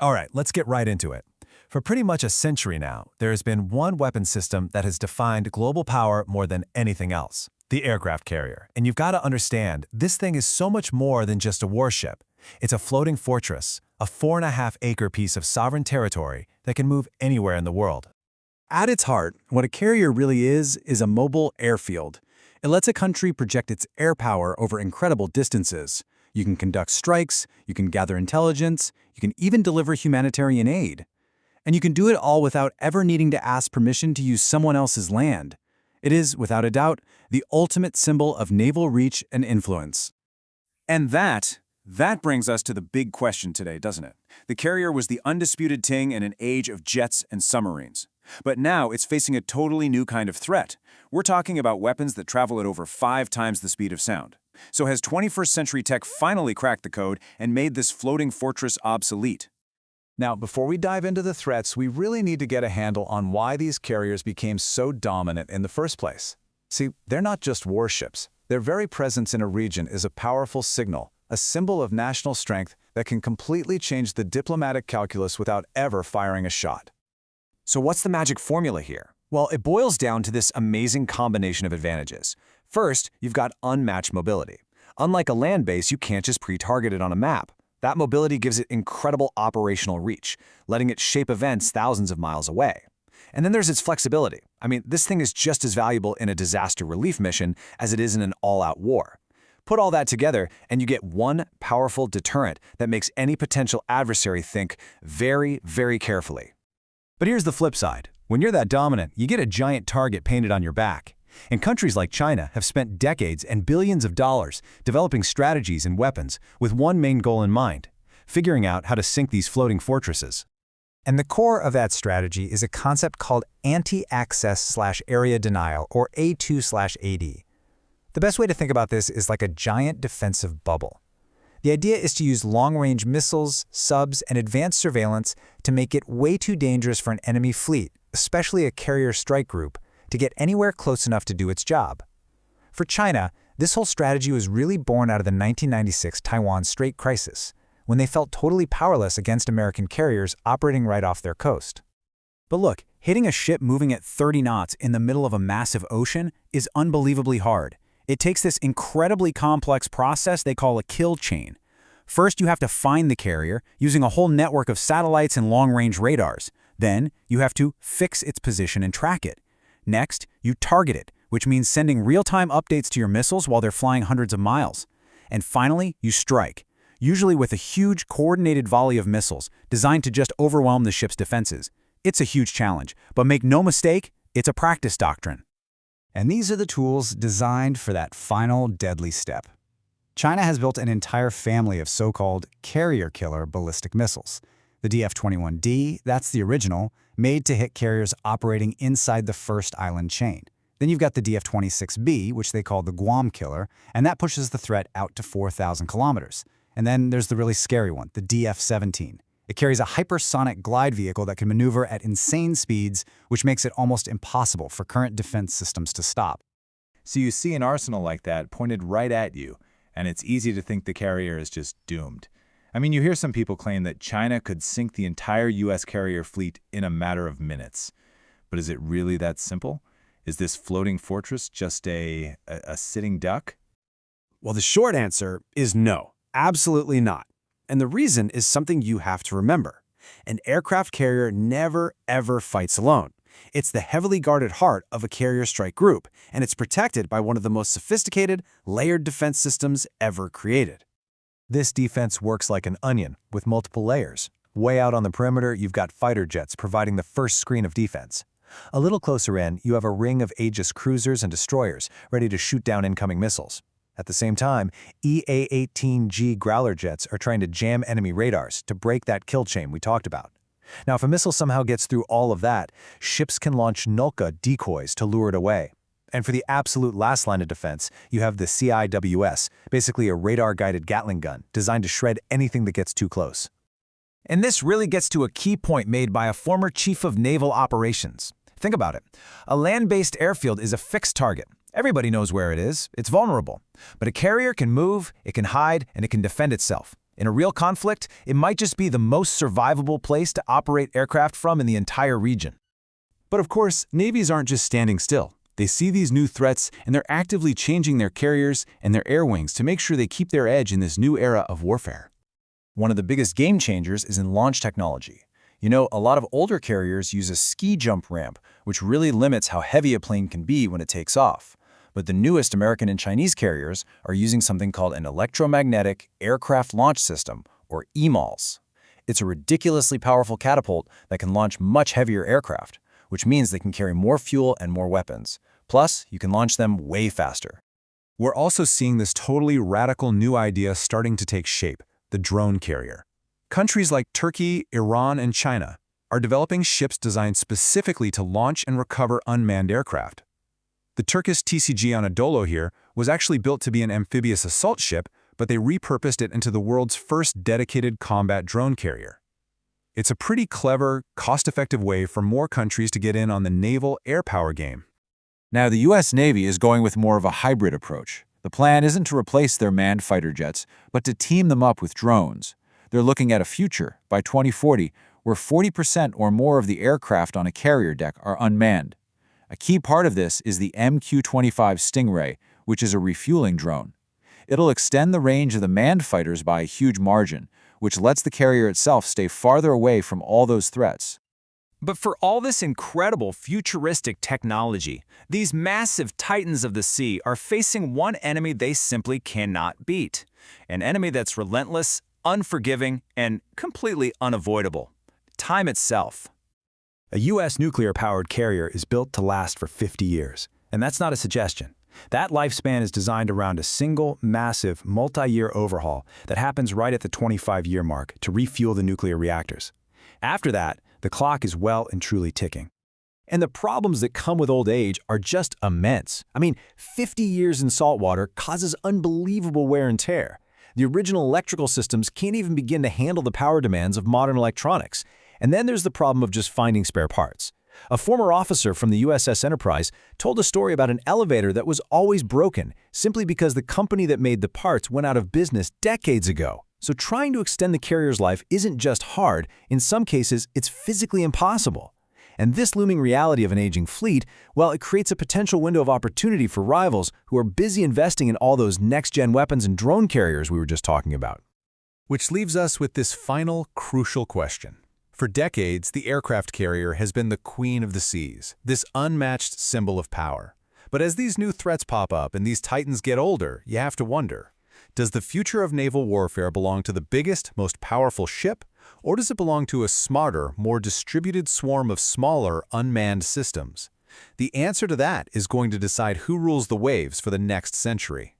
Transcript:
All right, let's get right into it. For pretty much a century now, there has been one weapon system that has defined global power more than anything else: the aircraft carrier. And you've got to understand, this thing is so much more than just a warship. It's a floating fortress, a 4.5-acre piece of sovereign territory that can move anywhere in the world. At its heart, what a carrier really is a mobile airfield. It lets a country project its air power over incredible distances. You can conduct strikes, you can gather intelligence, you can even deliver humanitarian aid. And you can do it all without ever needing to ask permission to use someone else's land. It is, without a doubt, the ultimate symbol of naval reach and influence. And that brings us to the big question today, doesn't it? The carrier was the undisputed ting in an age of jets and submarines. But now it's facing a totally new kind of threat. We're talking about weapons that travel at over 5 times the speed of sound. So has 21st century tech finally cracked the code and made this floating fortress obsolete? Now, before we dive into the threats, we really need to get a handle on why these carriers became so dominant in the first place. See, they're not just warships. Their very presence in a region is a powerful signal, a symbol of national strength that can completely change the diplomatic calculus without ever firing a shot. So what's the magic formula here? Well, it boils down to this amazing combination of advantages. First, you've got unmatched mobility. Unlike a land base, you can't just pre-target it on a map. That mobility gives it incredible operational reach, letting it shape events thousands of miles away. And then there's its flexibility. I mean, this thing is just as valuable in a disaster relief mission as it is in an all-out war. Put all that together, and you get one powerful deterrent that makes any potential adversary think very, very carefully. But here's the flip side. When you're that dominant, you get a giant target painted on your back. And countries like China have spent decades and billions of dollars developing strategies and weapons with one main goal in mind: figuring out how to sink these floating fortresses. And the core of that strategy is a concept called anti-access/area denial, or A2/AD. The best way to think about this is like a giant defensive bubble. The idea is to use long-range missiles, subs, and advanced surveillance to make it way too dangerous for an enemy fleet, especially a carrier strike group, to get anywhere close enough to do its job. For China, this whole strategy was really born out of the 1996 Taiwan Strait crisis, when they felt totally powerless against American carriers operating right off their coast. But look, hitting a ship moving at 30 knots in the middle of a massive ocean is unbelievably hard. It takes this incredibly complex process they call a kill chain. First, you have to find the carrier using a whole network of satellites and long-range radars. Then, you have to fix its position and track it. Next, you target it, which means sending real-time updates to your missiles while they're flying hundreds of miles. And finally, you strike, usually with a huge coordinated volley of missiles designed to just overwhelm the ship's defenses. It's a huge challenge, but make no mistake, it's a practice doctrine. And these are the tools designed for that final deadly step. China has built an entire family of so-called carrier-killer ballistic missiles. The DF-21D, that's the original, made to hit carriers operating inside the first island chain. Then you've got the DF-26B, which they call the Guam killer, and that pushes the threat out to 4,000 kilometers. And then there's the really scary one, the DF-17. It carries a hypersonic glide vehicle that can maneuver at insane speeds, which makes it almost impossible for current defense systems to stop. So you see an arsenal like that pointed right at you, and it's easy to think the carrier is just doomed. I mean, you hear some people claim that China could sink the entire U.S. carrier fleet in a matter of minutes. But is it really that simple? Is this floating fortress just a sitting duck? Well, the short answer is no, absolutely not. And the reason is something you have to remember. An aircraft carrier never, ever fights alone. It's the heavily guarded heart of a carrier strike group, and it's protected by one of the most sophisticated, layered defense systems ever created. This defense works like an onion, with multiple layers. Way out on the perimeter, you've got fighter jets providing the first screen of defense. A little closer in, you have a ring of Aegis cruisers and destroyers ready to shoot down incoming missiles. At the same time, EA-18G Growler jets are trying to jam enemy radars to break that kill chain we talked about. Now, if a missile somehow gets through all of that, ships can launch Nulka decoys to lure it away. And for the absolute last line of defense, you have the CIWS, basically a radar-guided Gatling gun designed to shred anything that gets too close. And this really gets to a key point made by a former chief of naval operations. Think about it. A land-based airfield is a fixed target. Everybody knows where it is. It's vulnerable. But a carrier can move, it can hide, and it can defend itself. In a real conflict, it might just be the most survivable place to operate aircraft from in the entire region. But of course, navies aren't just standing still. They see these new threats, and they're actively changing their carriers and their air wings to make sure they keep their edge in this new era of warfare. One of the biggest game changers is in launch technology. You know, a lot of older carriers use a ski jump ramp, which really limits how heavy a plane can be when it takes off. But the newest American and Chinese carriers are using something called an electromagnetic aircraft launch system, or EMALS. It's a ridiculously powerful catapult that can launch much heavier aircraft, which means they can carry more fuel and more weapons. Plus, you can launch them way faster. We're also seeing this totally radical new idea starting to take shape, the drone carrier. Countries like Turkey, Iran, and China are developing ships designed specifically to launch and recover unmanned aircraft. The Turkish TCG Anadolu here was actually built to be an amphibious assault ship, but they repurposed it into the world's first dedicated combat drone carrier. It's a pretty clever, cost-effective way for more countries to get in on the naval air power game. Now, the U.S. Navy is going with more of a hybrid approach. The plan isn't to replace their manned fighter jets, but to team them up with drones. They're looking at a future, by 2040, where 40% or more of the aircraft on a carrier deck are unmanned. A key part of this is the MQ-25 Stingray, which is a refueling drone. It'll extend the range of the manned fighters by a huge margin, which lets the carrier itself stay farther away from all those threats. But for all this incredible futuristic technology, these massive titans of the sea are facing one enemy they simply cannot beat. An enemy that's relentless, unforgiving, and completely unavoidable. Time itself. A U.S. nuclear-powered carrier is built to last for 50 years. And that's not a suggestion. That lifespan is designed around a single, massive, multi-year overhaul that happens right at the 25-year mark to refuel the nuclear reactors. After that, the clock is well and truly ticking. And the problems that come with old age are just immense. I mean, 50 years in saltwater causes unbelievable wear and tear. The original electrical systems can't even begin to handle the power demands of modern electronics. And then there's the problem of just finding spare parts. A former officer from the USS Enterprise told a story about an elevator that was always broken simply because the company that made the parts went out of business decades ago. So trying to extend the carrier's life isn't just hard, in some cases it's physically impossible. And this looming reality of an aging fleet, well, it creates a potential window of opportunity for rivals who are busy investing in all those next-gen weapons and drone carriers we were just talking about. Which leaves us with this final, crucial question. For decades, the aircraft carrier has been the queen of the seas, this unmatched symbol of power. But as these new threats pop up and these titans get older, you have to wonder, does the future of naval warfare belong to the biggest, most powerful ship, or does it belong to a smarter, more distributed swarm of smaller, unmanned systems? The answer to that is going to decide who rules the waves for the next century.